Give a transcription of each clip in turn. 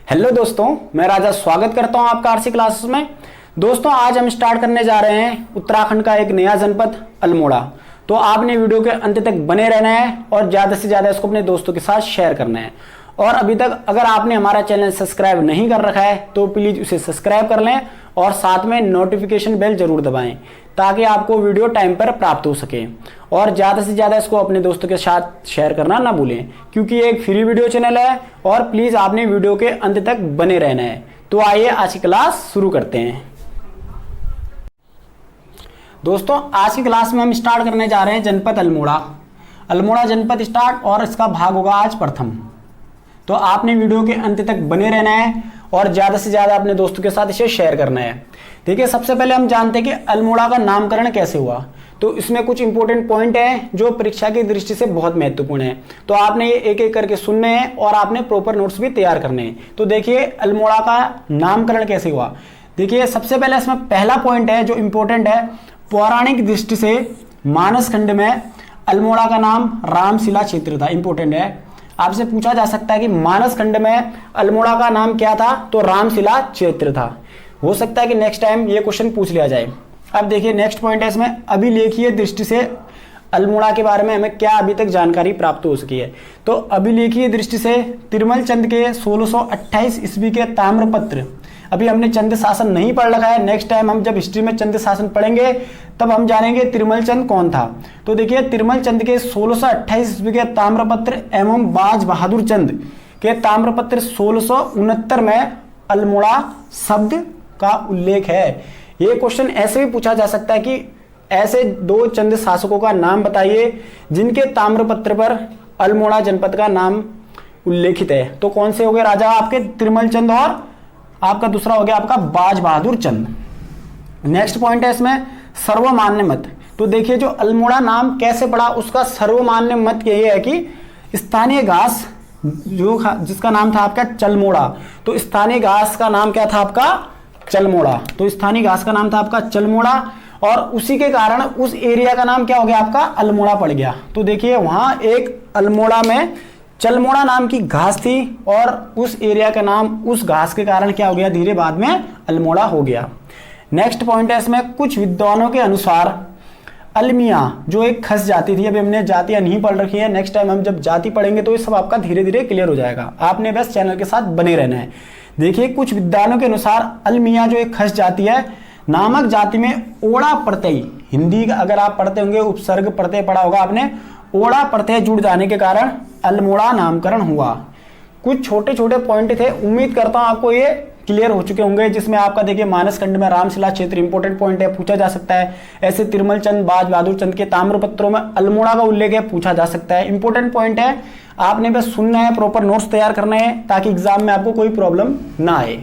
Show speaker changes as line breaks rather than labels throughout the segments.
Hello दोस्तों, मैं राजा स्वागत करता हूं आपका आरसी क्लासेस में। दोस्तों, आज हम स्टार्ट करने जा रहे हैं उत्तराखंड का एक नया जनपद अल्मोड़ा। तो आपने वीडियो के अंत तक बने रहना है और ज़्यादा से ज़्यादा इसको अपने दोस्तों के साथ शेयर करना है। और अभी तक अगर आपने हमारा चैनल सब्सक्राइब नहीं कर रखा है तो प्लीज़ उसे सब्सक्राइब कर लें और साथ में नोटिफिकेशन बेल जरूर दबाएं ताकि आपको वीडियो टाइम पर प्राप्त हो सके। और ज़्यादा से ज़्यादा इसको अपने दोस्तों के साथ शेयर करना ना भूलें, क्योंकि ये एक फ्री वीडियो चैनल है और प्लीज़ आपने वीडियो के अंत तक बने रहना है। तो आइए आज की क्लास शुरू करते हैं। दोस्तों, आज की क्लास में हम स्टार्ट करने जा रहे हैं जनपद अल्मोड़ा। अल्मोड़ा जनपद स्टार्ट और इसका भाग होगा आज प्रथम। तो आपने वीडियो के अंत तक बने रहना है और ज़्यादा से ज़्यादा अपने दोस्तों के साथ इसे शेयर करना है। देखिए, सबसे पहले हम जानते हैं कि अल्मोड़ा का नामकरण कैसे हुआ। तो इसमें कुछ इंपॉर्टेंट पॉइंट हैं जो परीक्षा की दृष्टि से बहुत महत्वपूर्ण है। तो आपने ये एक एक करके सुनने हैं और आपने प्रॉपर नोट्स भी तैयार करने हैं। तो देखिए, अल्मोड़ा का नामकरण कैसे हुआ। देखिए, सबसे पहले इसमें पहला पॉइंट है जो इंपॉर्टेंट है, पौराणिक दृष्टि से मानस खंड में अल्मोड़ा का नाम रामशिला क्षेत्र था। इंपॉर्टेंट है, आपसे पूछा जा सकता है कि मानस खंड में अल्मोड़ा का नाम क्या था, तो रामशिला क्षेत्र था। हो सकता है कि नेक्स्ट टाइम ये क्वेश्चन पूछ लिया जाए। अब देखिए, नेक्स्ट पॉइंट है इसमें, अभिलेखीय दृष्टि से अल्मोड़ा के बारे में हमें क्या अभी तक जानकारी प्राप्त हो सकी है। तो अभिलेखीय दृष्टि से तिरुमल चंद के 1628 ईस्वी के ताम्रपत्र, अभी हमने चंद शासन नहीं पढ़ रखा है, नेक्स्ट टाइम हम जब हिस्ट्री में चंद शासन पढ़ेंगे तब हम जानेंगे तिरुमल चंद कौन था। तो देखिए, तिरुमल चंद के 1628 ईस्वी के ताम्रपत्र एवं बाज बहादुर चंद के ताम्रपत्र 1669 में अल्मोड़ा शब्द का उल्लेख है। ये क्वेश्चन ऐसे भी पूछा जा सकता है कि ऐसे दो चंद शासकों का नाम बताइए जिनके ताम्रपत्र पर अल्मोड़ा जनपद का नाम उल्लेखित है। तो कौन से हो गए राजा आपके? तिरुमल चंद और आपका दूसरा हो गया आपका बाज बहादुर चंद। नेक्स्ट पॉइंट है इसमें सर्वमान्य मत। तो देखिए, जो अल्मोड़ा नाम कैसे पड़ा, उसका सर्वमान्य मत यही है कि स्थानीय घास जो जिसका नाम था आपका चलमोड़ा, तो स्थानीय घास का नाम क्या था आपका? चलमोड़ा। तो स्थानीय घास का नाम था आपका चलमोड़ा और उसी के कारण उस एरिया का नाम क्या हो गया आपका? अल्मोड़ा पड़ गया। तो देखिए, वहां एक अल्मोड़ा में चलमोड़ा नाम की घास थी और उस एरिया का नाम उस घास के कारण क्या हो गया? धीरे बाद में अल्मोड़ा हो गया। नेक्स्ट पॉइंट है इसमें, कुछ विद्वानों के अनुसार अलमिया जो एक खस जाति थी, अभी हमने जातियां नहीं पढ़ रखी है, नेक्स्ट टाइम हम जब जाति पढ़ेंगे तो ये सब आपका धीरे धीरे क्लियर हो जाएगा। आपने बस चैनल के साथ बने रहना है। देखिए, कुछ विद्वानों के अनुसार अलमिया जो एक खस जाति है नामक जाति में ओड़ा प्रत्यय, हिंदी का अगर आप पढ़ते होंगे उपसर्ग प्रत्यय पढ़ा होगा आपने, ओड़ा प्रत्यय जुड़ जाने के कारण अल्मोड़ा नामकरण हुआ। कुछ छोटे छोटे पॉइंट थे, उम्मीद करता हूं आपको ये क्लियर हो चुके होंगे, जिसमें आपका देखिए मानस खंड में रामशिला क्षेत्र इंपॉर्टेंट पॉइंट है, पूछा जा सकता है। ऐसे तिरुमल चंद बाज बहादुर चंद के ताम्रपत्रों में अल्मोड़ा का उल्लेख है, पूछा जा सकता है। इंपॉर्टेंट पॉइंट है, आपने बस सुनना है, प्रॉपर नोट्स तैयार करने हैं ताकि एग्जाम में आपको कोई प्रॉब्लम ना आए।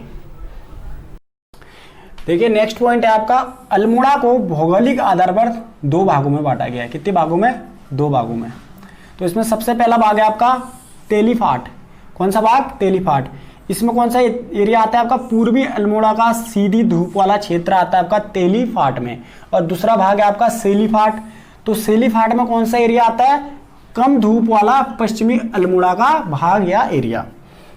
देखिए, नेक्स्ट पॉइंट है आपका, अल्मोड़ा को भौगोलिक आधार पर दो भागों में बांटा गया है। कितने भागों में? दो भागों में। तो इसमें सबसे पहला भाग है आपका तेलीफाट। कौन सा भाग? तेलीफाट। इसमें कौन सा एरिया आता है आपका? पूर्वी अल्मोड़ा का सीधी धूप वाला क्षेत्र आता है आपका तेलीफाट में। और दूसरा भाग है आपका सेलीफाट। तो सेलीफाट में कौन सा एरिया आता है? कम धूप वाला पश्चिमी अल्मोड़ा का भाग या एरिया।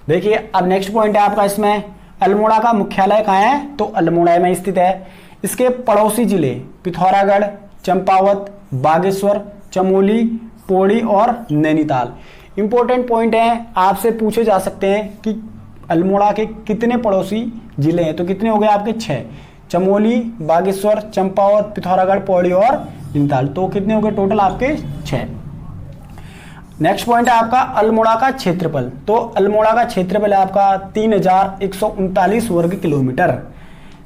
देखिए, अब नेक्स्ट पॉइंट है आपका इसमें, अल्मोड़ा का मुख्यालय कहाँ है? तो अल्मोड़ा में स्थित है। इसके पड़ोसी जिले पिथौरागढ़, चंपावत, बागेश्वर, चमोली, पौड़ी और नैनीताल। इंपॉर्टेंट पॉइंट है, आपसे पूछे जा सकते हैं कि अल्मोड़ा के कितने पड़ोसी जिले हैं। तो कितने हो गए आपके? 6। चमोली, बागेश्वर, चंपावत, पिथौरागढ़, पौड़ी और नैनीताल। तो कितने हो गए टोटल आपके? 6। नेक्स्ट पॉइंट है आपका अल्मोड़ा का क्षेत्रफल। तो अल्मोड़ा का क्षेत्रफल है आपका 3139 वर्ग किलोमीटर।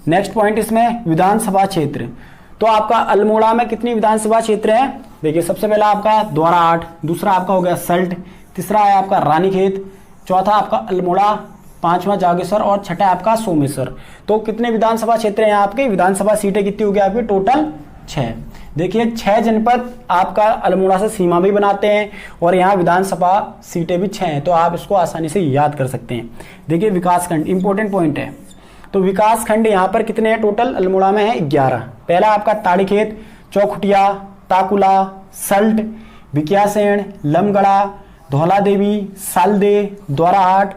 नेक्स्ट पॉइंट इसमें विधानसभा क्षेत्र। तो आपका अल्मोड़ा में कितनी विधानसभा क्षेत्र है? देखिए, सबसे पहला आपका द्वारा 8, दूसरा आपका हो गया सल्ट, तीसरा है आपका रानीखेत, चौथा आपका अल्मोड़ा, पांचवा जागेश्वर और छठा आपका सोमेश्वर। तो कितने विधानसभा क्षेत्र हैं आपके? विधानसभा सीटें कितनी होगी आपकी? टोटल 6। देखिए, 6 जनपद आपका अल्मोड़ा से सीमा भी बनाते हैं और यहाँ विधानसभा सीटें भी 6 हैं। तो आप इसको आसानी से याद कर सकते हैं। देखिए, विकासखंड इंपॉर्टेंट पॉइंट है। तो विकास खंड यहाँ पर कितने हैं टोटल? अल्मोड़ा में है 11। पहला आपका ताड़ीखेत, चौखुटिया, ताकुला, सल्ट, बिकियासेन, लमगड़ा, धौला देवी, सालदे, द्वाराहाट,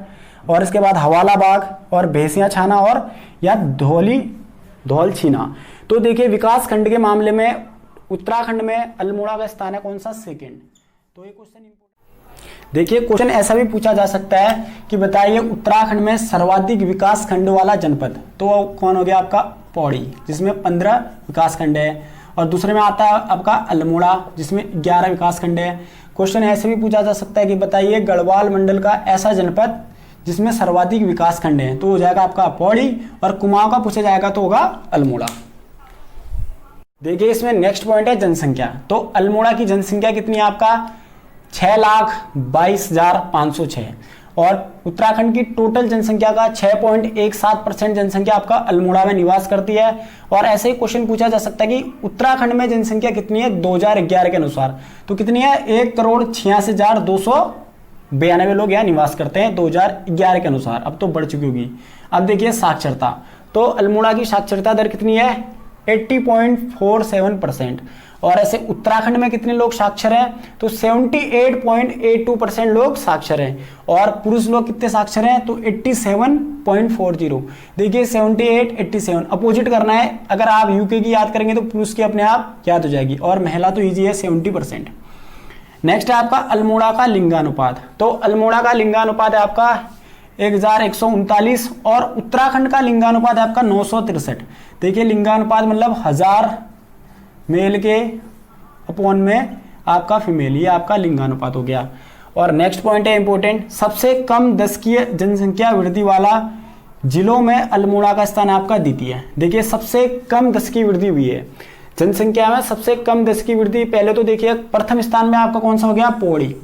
और इसके बाद हवाला बाग और भैंसिया छाना और या धौल छीना। तो देखिए विकास खंड के मामले में उत्तराखंड में अल्मोड़ा का स्थान है कौन सा? सेकंड। तो ये क्वेश्चन इंपॉर्टेंट। देखिए क्वेश्चन ऐसा भी पूछा जा सकता है कि बताइए उत्तराखंड में सर्वाधिक विकास खंड वाला जनपद, तो कौन हो गया आपका? पौड़ी, जिसमें 15 विकास खंड है। और दूसरे में आता है आपका अल्मोड़ा जिसमें 11 विकास खंड है। क्वेश्चन ऐसे भी पूछा जा सकता है कि बताइए गढ़वाल मंडल का ऐसा जनपद जिसमें सर्वाधिक विकास खंड है, तो हो जाएगा आपका पौड़ी। और कुमाऊं का पूछा जाएगा तो होगा अल्मोड़ा। देखिए इसमें नेक्स्ट पॉइंट है जनसंख्या। तो अल्मोड़ा की जनसंख्या कितनी है आपका? 6,22,506। और उत्तराखंड की टोटल जनसंख्या का 6.17% जनसंख्या आपका अल्मोड़ा में निवास करती है। और ऐसे ही क्वेश्चन पूछा जा सकता है कि उत्तराखंड में जनसंख्या कितनी है 2011 के अनुसार, तो कितनी है? 1,86,292 लोग यहाँ निवास करते हैं 2011 के अनुसार। अब तो बढ़ चुकी होगी। अब देखिए साक्षरता। तो अल्मोड़ा की साक्षरता दर कितनी है? 80.47%। और ऐसे उत्तराखंड में कितने लोग साक्षर हैं? तो 78.82% लोग साक्षर हैं। और पुरुष लोग कितने साक्षर हैं? तो 87.40। देखिए 78, 87 अपोजिट करना है। अगर आप यूके की याद करेंगे तो पुरुष की अपने आप याद हो जाएगी, और महिला तो इजी है 70%। नेक्स्ट है आपका अल्मोड़ा का लिंगानुपात। तो अल्मोड़ा का लिंगानुपात है आपका 1139 और उत्तराखंड का लिंगानुपात है आपका 963। देखिए लिंगानुपात मतलब 1000 मेल के अपॉन में आपका फीमेल, ये आपका लिंगानुपात हो गया। और नेक्स्ट पॉइंट है इंपॉर्टेंट, सबसे कम दशकीय जनसंख्या वृद्धि वाला जिलों में अल्मोड़ा का स्थान आपका द्वितीय। देखिए सबसे कम दशकीय वृद्धि हुई है जनसंख्या में, सबसे कम दशकीय वृद्धि। पहले तो देखिए प्रथम स्थान में आपका कौन सा हो गया? पौड़ी,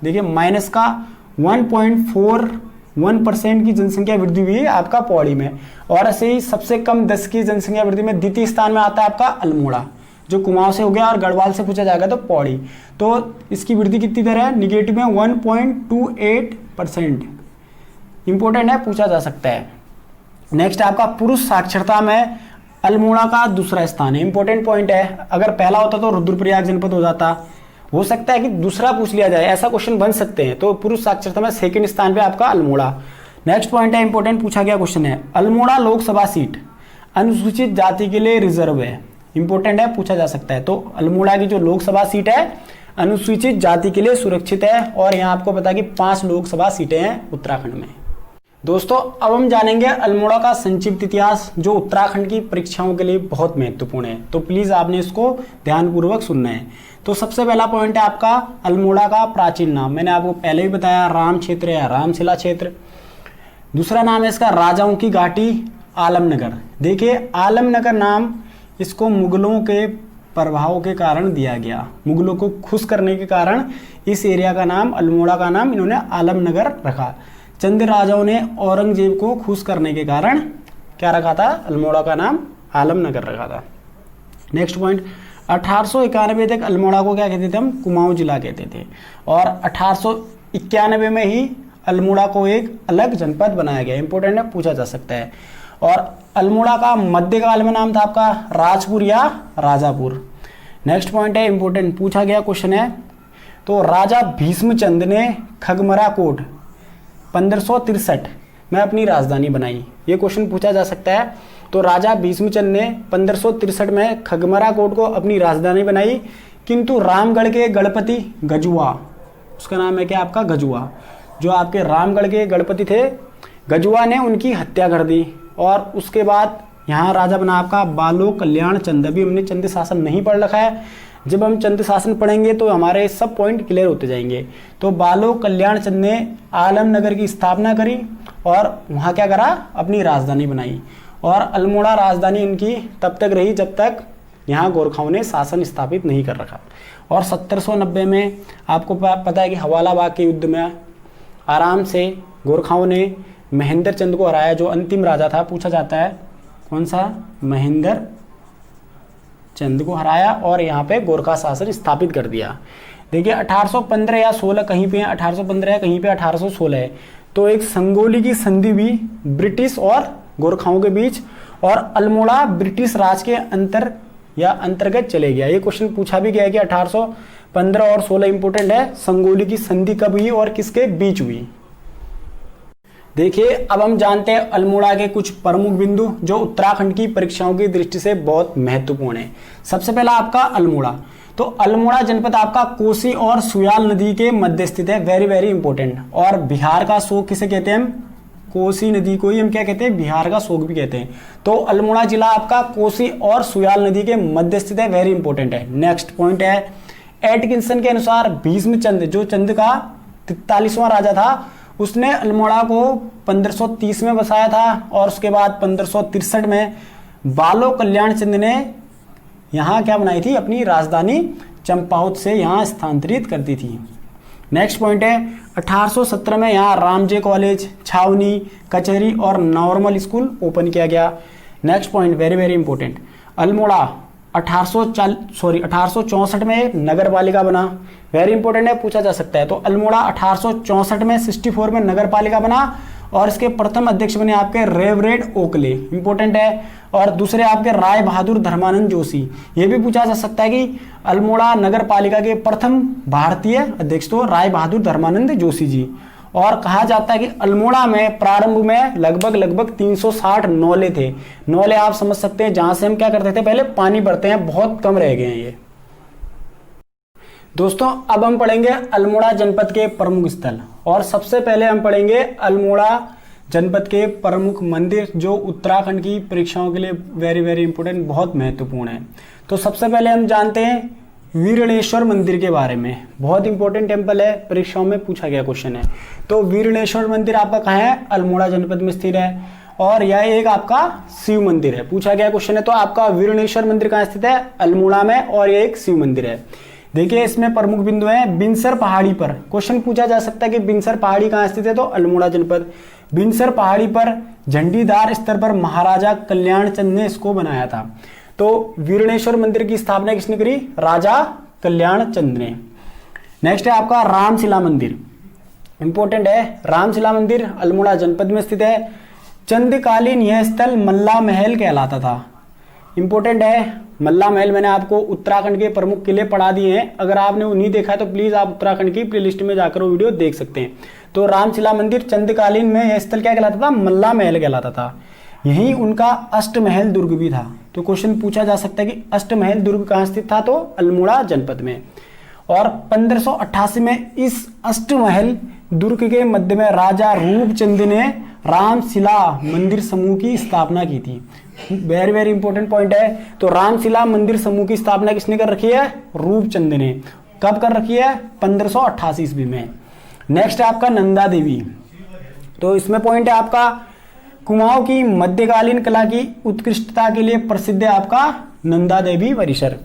देखिए माइनस का 1.41% की जनसंख्या वृद्धि हुई है आपका पौड़ी में। और ऐसे ही सबसे कम दशकीय जनसंख्या वृद्धि में द्वितीय स्थान में आता है आपका अल्मोड़ा, जो कुमाऊं से हो गया। और गढ़वाल से पूछा जाएगा तो पौड़ी। तो इसकी वृद्धि कितनी दर है? निगेटिव में 1.28%। इंपॉर्टेंट है, पूछा जा सकता है। नेक्स्ट आपका पुरुष साक्षरता में अल्मोड़ा का दूसरा स्थान है। इंपॉर्टेंट पॉइंट है। अगर पहला होता तो रुद्रप्रयाग जनपद हो जाता, हो सकता है कि दूसरा पूछ लिया जाए, ऐसा क्वेश्चन बन सकते हैं। तो पुरुष साक्षरता में सेकंड स्थान पे आपका अल्मोड़ा। नेक्स्ट पॉइंट है इंपॉर्टेंट, पूछा गया क्वेश्चन है, अल्मोड़ा लोकसभा सीट अनुसूचित जाति के लिए रिजर्व है। इंपॉर्टेंट है, पूछा जा सकता है। तो अल्मोड़ा की जो लोकसभा सीट है अनुसूचित जाति के लिए सुरक्षित है। और यहाँ आपको पता है कि 5 लोकसभा सीटें हैं उत्तराखंड में। दोस्तों अब हम जानेंगे अल्मोड़ा का संक्षिप्त इतिहास, जो उत्तराखंड की परीक्षाओं के लिए बहुत महत्वपूर्ण है। तो प्लीज आपने इसको ध्यानपूर्वक सुनना है। तो सबसे पहला पॉइंट है आपका अल्मोड़ा का प्राचीन नाम। मैंने आपको पहले भी बताया, राम क्षेत्र या रामशिला क्षेत्र। दूसरा नाम है इसका राजाओं की घाटी आलमनगर। देखिए आलमनगर नाम इसको मुगलों के प्रभाव के कारण दिया गया। मुगलों को खुश करने के कारण इस एरिया का नाम, अल्मोड़ा का नाम इन्होंने आलमनगर रखा। चंद राजाओं ने औरंगजेब को खुश करने के कारण क्या रखा था? अल्मोड़ा का नाम आलमनगर रखा था। नेक्स्ट पॉइंट, 1891 तक अल्मोड़ा को क्या कहते थे हम? कुमाऊं जिला कहते थे। और 1891 में ही अल्मोड़ा को एक अलग जनपद बनाया गया। इंपॉर्टेंट है, पूछा जा सकता है। और अल्मोड़ा का मध्यकाल में नाम था आपका राजपुर या राजापुर। नेक्स्ट पॉइंट है इंपॉर्टेंट, पूछा गया क्वेश्चन है। तो राजा भीष्मचंद ने खगमरा कोट 1563 में अपनी राजधानी बनाई। ये क्वेश्चन पूछा जा सकता है। तो राजा भीष्मचंद ने 1563 में खगमरा कोट को अपनी राजधानी बनाई, किंतु रामगढ़ के गणपति गजुआ, उसका नाम है क्या आपका? गजुआ, जो आपके रामगढ़ के गणपति थे, गजुआ ने उनकी हत्या कर दी। और उसके बाद यहाँ राजा बना आपका बालो कल्याण चंद। अभी हमने चंद शासन नहीं पढ़ रखा है, जब हम चंद शासन पढ़ेंगे तो हमारे सब पॉइंट क्लियर होते जाएंगे। तो बालो कल्याण चंद ने आलमनगर की स्थापना करी और वहाँ क्या करा? अपनी राजधानी बनाई। और अल्मोड़ा राजधानी इनकी तब तक रही जब तक यहाँ गोरखाओं ने शासन स्थापित नहीं कर रखा। और 1790 में आपको पता है कि हवाला बाग के युद्ध में आराम से गोरखाओं ने महेंद्र चंद को हराया, जो अंतिम राजा था। पूछा जाता है कौन सा? महेंद्र चंद को हराया और यहाँ पे गोरखा शासन स्थापित कर दिया। देखिए 1815 या 16 कहीं पे 1815 है, कहीं पे 1816 है। तो एक संगोली की संधि हुई ब्रिटिश और गोरखाओं के बीच, और अल्मोड़ा ब्रिटिश राज के अंतर्गत चले गया। ये क्वेश्चन पूछा भी गया कि 1815 और 16 इंपोर्टेंट है। संगोली की संधि कब हुई और किसके बीच हुई? देखिए अब हम जानते हैं अल्मोड़ा के कुछ प्रमुख बिंदु जो उत्तराखंड की परीक्षाओं की दृष्टि से बहुत महत्वपूर्ण है। सबसे पहला आपका अल्मोड़ा, तो अल्मोड़ा जनपद आपका कोसी और सुयाल नदी के मध्य स्थित है, वेरी वेरी इंपॉर्टेंट। और बिहार का शोक किसे कहते हैं हम? कोसी नदी को ही हम क्या कहते हैं? बिहार का शोक भी कहते हैं। तो अल्मोड़ा जिला आपका कोसी और सुयाल नदी के मध्य स्थित है, वेरी इंपॉर्टेंट है। नेक्स्ट पॉइंट है एटकिंसन के अनुसार भीष्मचंद, जो चंद का 43वां राजा था, उसने अल्मोड़ा को 1530 में बसाया था और उसके बाद 1563 में बालो कल्याण चंद ने यहाँ क्या बनाई थी? अपनी राजधानी चंपावत से यहाँ स्थानांतरित कर दी थी। नेक्स्ट पॉइंट है 1817 में यहाँ रामजे कॉलेज, छावनी, कचहरी और नॉर्मल स्कूल ओपन किया गया। Next point very very important, Almora 1864 में नगर पालिका बना, वेरी इंपॉर्टेंट है, पूछा जा सकता है। तो अल्मोड़ा 1864 में 64 में नगर पालिका बना और इसके प्रथम अध्यक्ष बने आपके रेवरेड ओकले, इंपॉर्टेंट है। और दूसरे आपके राय बहादुर धर्मानंद जोशी, ये भी पूछा जा सकता है कि अल्मोड़ा नगर पालिका के प्रथम भारतीय अध्यक्ष तो राय बहादुर धर्मानंद जोशी जी। और कहा जाता है कि अल्मोड़ा में प्रारंभ में लगभग 360 नौले थे। नौले आप समझ सकते हैं जहां से हम क्या करते थे? पहले पानी भरते हैं, बहुत कम रह गए हैं ये। दोस्तों अब हम पढ़ेंगे अल्मोड़ा जनपद के प्रमुख स्थल, और सबसे पहले हम पढ़ेंगे अल्मोड़ा जनपद के प्रमुख मंदिर जो उत्तराखंड की परीक्षाओं के लिए वेरी वेरी इंपॉर्टेंट, बहुत महत्वपूर्ण है। तो सबसे पहले हम जानते हैं वीरणेश्वर मंदिर के बारे में, बहुत इंपॉर्टेंट टेम्पल है, परीक्षाओं में पूछा गया क्वेश्चन है। तो वीरणेश्वर मंदिर आपका कहाँ है? अल्मोड़ा जनपद में स्थित है और यह एक आपका शिव मंदिर है, पूछा गया क्वेश्चन है। तो आपका वीरणेश्वर मंदिर कहाँ स्थित है? अल्मोड़ा में, और यह एक शिव मंदिर है। देखिए इसमें प्रमुख बिंदु है बिनसर पहाड़ी पर, क्वेश्चन पूछा जा सकता है कि बिनसर पहाड़ी कहाँ स्थित है? तो अल्मोड़ा जनपद। बिनसर पहाड़ी पर झंडीदार स्तर पर महाराजा कल्याण चंद ने इसको बनाया था। तो वीरणेश्वर मंदिर की स्थापना किसने करी? राजा कल्याण चंद ने। नेक्स्ट है आपका रामशिला मंदिर, इंपॉर्टेंट है। रामशिला मंदिर अल्मोड़ा जनपद में स्थित है। चंदकालीन यह स्थल मल्ला महल कहलाता था, इंपॉर्टेंट है। मल्ला महल मैंने आपको उत्तराखंड के प्रमुख किले पढ़ा दिए हैं, अगर आपने वो नहीं देखा तो प्लीज आप उत्तराखंड की प्लेलिस्ट में जाकर वो वीडियो देख सकते हैं। तो रामशिला मंदिर चंदकालीन में यह स्थल क्या कहलाता था? मल्ला महल कहलाता था। यही उनका अष्टमहल दुर्ग भी था। तो क्वेश्चन पूछा जा सकता है कि अष्टमहल दुर्ग कहाँ स्थित था? तो अल्मोड़ा जनपद में। और 1588 में इस अष्टमहल दुर्ग के मध्य में राजा रूपचंद ने रामशिला मंदिर समूह की स्थापना की थी, वेरी वेरी इंपॉर्टेंट पॉइंट है। तो रामशिला मंदिर समूह की स्थापना किसने कर रखी है? रूपचंद ने। कब कर रखी है? 1588 ईस्वी में। नेक्स्ट है आपका नंदा देवी, तो इसमें पॉइंट है आपका कुमाऊं की मध्यकालीन कला की उत्कृष्टता के लिए प्रसिद्ध है आपका नंदा देवी परिसर।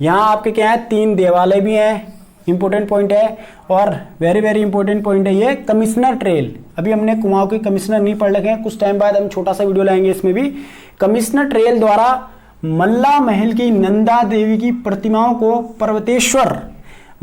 यहाँ आपके क्या है? 3 देवालय भी हैं, इंपॉर्टेंट पॉइंट है। और वेरी वेरी इंपॉर्टेंट पॉइंट है ये कमिश्नर ट्रेल, अभी हमने कुमाऊं के कमिश्नर नहीं पढ़ रखे हैं, कुछ टाइम बाद हम छोटा सा वीडियो लाएंगे इसमें भी। कमिश्नर ट्रेल द्वारा मल्ला महल की नंदा देवी की प्रतिमाओं को पर्वतेश्वर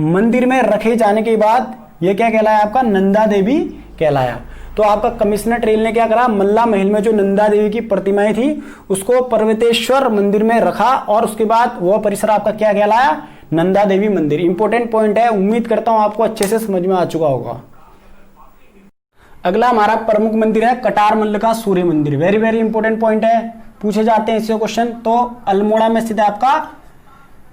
मंदिर में रखे जाने के बाद यह क्या कहलाया? आपका नंदा देवी कहलाया। तो आपका कमिश्नर ट्रेल ने क्या करा? मल्ला महल में जो नंदा देवी की प्रतिमाएं थी उसको पर्वतेश्वर मंदिर में रखा और उसके बाद वह परिसर आपका क्या कहलाया? नंदा देवी मंदिर। इंपॉर्टेंट पॉइंट है, उम्मीद करता हूं आपको अच्छे से समझ में आ चुका होगा। अगला हमारा प्रमुख मंदिर है कटार मल्ल का सूर्य मंदिर, वेरी वेरी इंपॉर्टेंट पॉइंट है, पूछे जाते हैं इससे क्वेश्चन। तो अल्मोड़ा में स्थित है आपका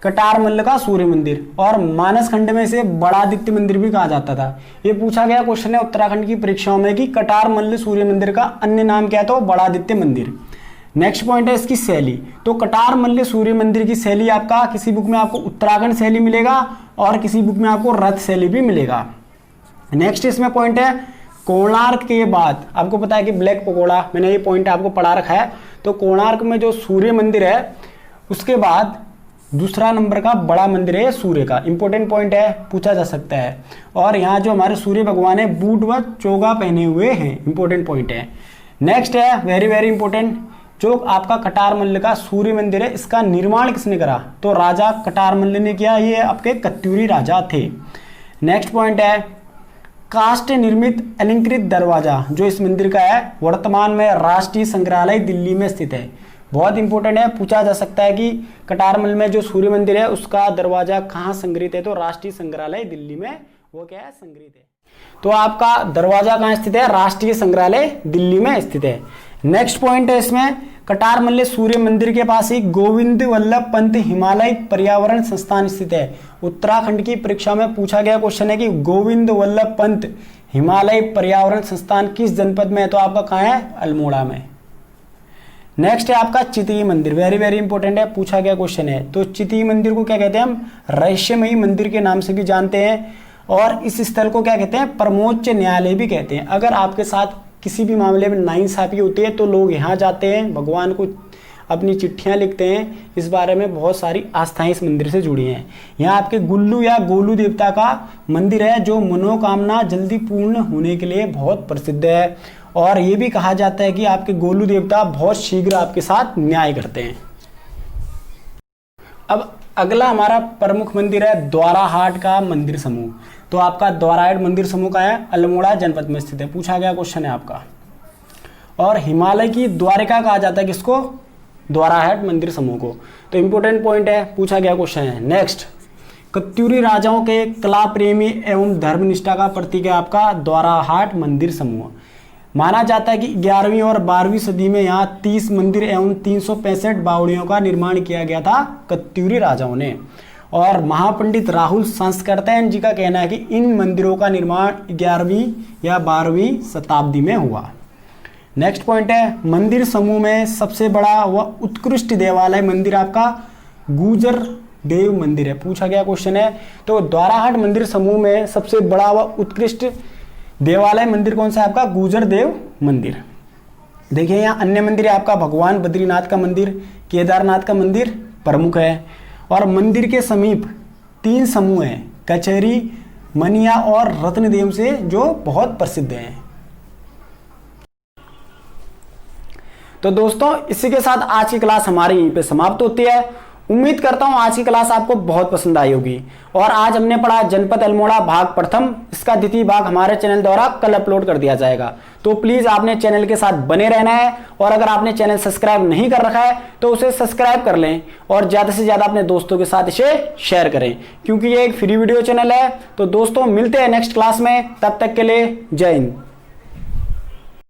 कटार मल्ल का सूर्य मंदिर, और मानस खंड में से बड़ादित्य मंदिर भी कहा जाता था। ये पूछा गया क्वेश्चन है उत्तराखंड की परीक्षाओं में कि कटार मल्ल सूर्य मंदिर का अन्य नाम क्या है? तो बड़ादित्य मंदिर। नेक्स्ट पॉइंट है इसकी शैली, तो कटार मल्ल सूर्य मंदिर की शैली आपका किसी बुक में आपको उत्तराखंड शैली मिलेगा और किसी बुक में आपको रथ शैली भी मिलेगा। नेक्स्ट इसमें पॉइंट है कोणार्क के बाद, आपको पता है कि ब्लैक पकोड़ा, मैंने ये पॉइंट आपको पढ़ा रखा है। तो कोणार्क में जो सूर्य मंदिर है उसके बाद दूसरा नंबर का बड़ा मंदिर है सूर्य का, इंपॉर्टेंट पॉइंट है, पूछा जा सकता है। और यहाँ जो हमारे सूर्य भगवान है बूट व चोगा पहने हुए हैं, इंपॉर्टेंट पॉइंट है। नेक्स्ट है वेरी वेरी इंपॉर्टेंट, जो आपका कटार मल्ल का सूर्य मंदिर है इसका निर्माण किसने करा? तो राजा कटार मल्ल ने किया, ये आपके कत्यूरी राजा थे। नेक्स्ट पॉइंट है काष्ठ निर्मित अलंकृत दरवाजा जो इस मंदिर का है वर्तमान में राष्ट्रीय संग्रहालय दिल्ली में स्थित है, बहुत इंपॉर्टेंट है, पूछा जा सकता है कि कटारमल में जो सूर्य मंदिर है उसका दरवाजा कहाँ संग्रहित है? तो राष्ट्रीय संग्रहालय दिल्ली में वो क्या है? संग्रहित है। तो आपका दरवाजा कहाँ स्थित है? राष्ट्रीय संग्रहालय दिल्ली में स्थित है। नेक्स्ट पॉइंट है इसमें, कटारमल्ले सूर्य मंदिर के पास ही गोविंद वल्लभ पंत हिमालय पर्यावरण संस्थान स्थित है। उत्तराखंड की परीक्षा में पूछा गया क्वेश्चन है कि गोविंद वल्लभ पंत हिमालय पर्यावरण संस्थान किस जनपद में है? तो आपका कहाँ है? अल्मोड़ा में। नेक्स्ट है आपका चिती मंदिर, वेरी वेरी इंपॉर्टेंट है, पूछा गया क्वेश्चन है। तो चिती मंदिर को क्या कहते हैं? हम रहस्यमयी मंदिर के नाम से भी जानते हैं, और इस स्थल को क्या कहते हैं? परमोच्च न्यायालय भी कहते हैं। अगर आपके साथ किसी भी मामले में नाइंसाफी होती है तो लोग यहाँ जाते हैं, भगवान को अपनी चिट्ठियाँ लिखते हैं। इस बारे में बहुत सारी आस्थाएं इस मंदिर से जुड़ी हैं। यहाँ आपके गुल्लू या गोलू देवता का मंदिर है, जो मनोकामना जल्दी पूर्ण होने के लिए बहुत प्रसिद्ध है, और ये भी कहा जाता है कि आपके गोलू देवता बहुत शीघ्र आपके साथ न्याय करते हैं। अब अगला हमारा प्रमुख मंदिर है द्वाराहाट का मंदिर समूह। तो आपका द्वाराहाट मंदिर समूह का है, अल्मोड़ा जनपद में स्थित है, पूछा गया क्वेश्चन है आपका। और हिमालय की द्वारिका कहा जाता है किसको? द्वाराहाट मंदिर समूह को। तो इंपोर्टेंट पॉइंट है, पूछा गया क्वेश्चन है। नेक्स्ट, कत्यूरी राजाओं के कला प्रेमी एवं धर्मनिष्ठा का प्रतीक है आपका द्वाराहाट मंदिर समूह। माना जाता है कि 11वीं और 12वीं सदी में यहाँ 30 मंदिर एवं 365 बावड़ियों का निर्माण किया गया था कत्यूरी राजाओं ने। और महापंडित राहुल सांस्कृत्यायन जी का कहना है कि इन मंदिरों का निर्माण 11वीं या 12वीं शताब्दी में हुआ। नेक्स्ट पॉइंट है, मंदिर समूह में सबसे बड़ा व उत्कृष्ट देवालय मंदिर आपका गुजर देव मंदिर है, पूछा गया क्वेश्चन है। तो द्वाराहाट मंदिर समूह में सबसे बड़ा व उत्कृष्ट देवालय मंदिर कौन सा है? आपका गुजर देव मंदिर। देखिए यहाँ अन्य मंदिर है आपका भगवान बद्रीनाथ का मंदिर, केदारनाथ का मंदिर प्रमुख है, और मंदिर के समीप 3 समूह हैं, कचहरी, मनिया और रत्नदेव से, जो बहुत प्रसिद्ध हैं। तो दोस्तों इसी के साथ आज की क्लास हमारी यहीं पे समाप्त होती है। उम्मीद करता हूं आज की क्लास आपको बहुत पसंद आई होगी। और आज हमने पढ़ा जनपद अल्मोड़ा भाग प्रथम, इसका द्वितीय भाग हमारे चैनल द्वारा कल अपलोड कर दिया जाएगा। तो प्लीज आपने चैनल के साथ बने रहना है, और अगर आपने चैनल सब्सक्राइब नहीं कर रखा है तो उसे सब्सक्राइब कर लें, और ज्यादा से ज्यादा अपने दोस्तों के साथ इसे शेयर करें, क्योंकि ये एक फ्री वीडियो चैनल है। तो दोस्तों मिलते हैं नेक्स्ट क्लास में, तब तक के लिए जय हिंद।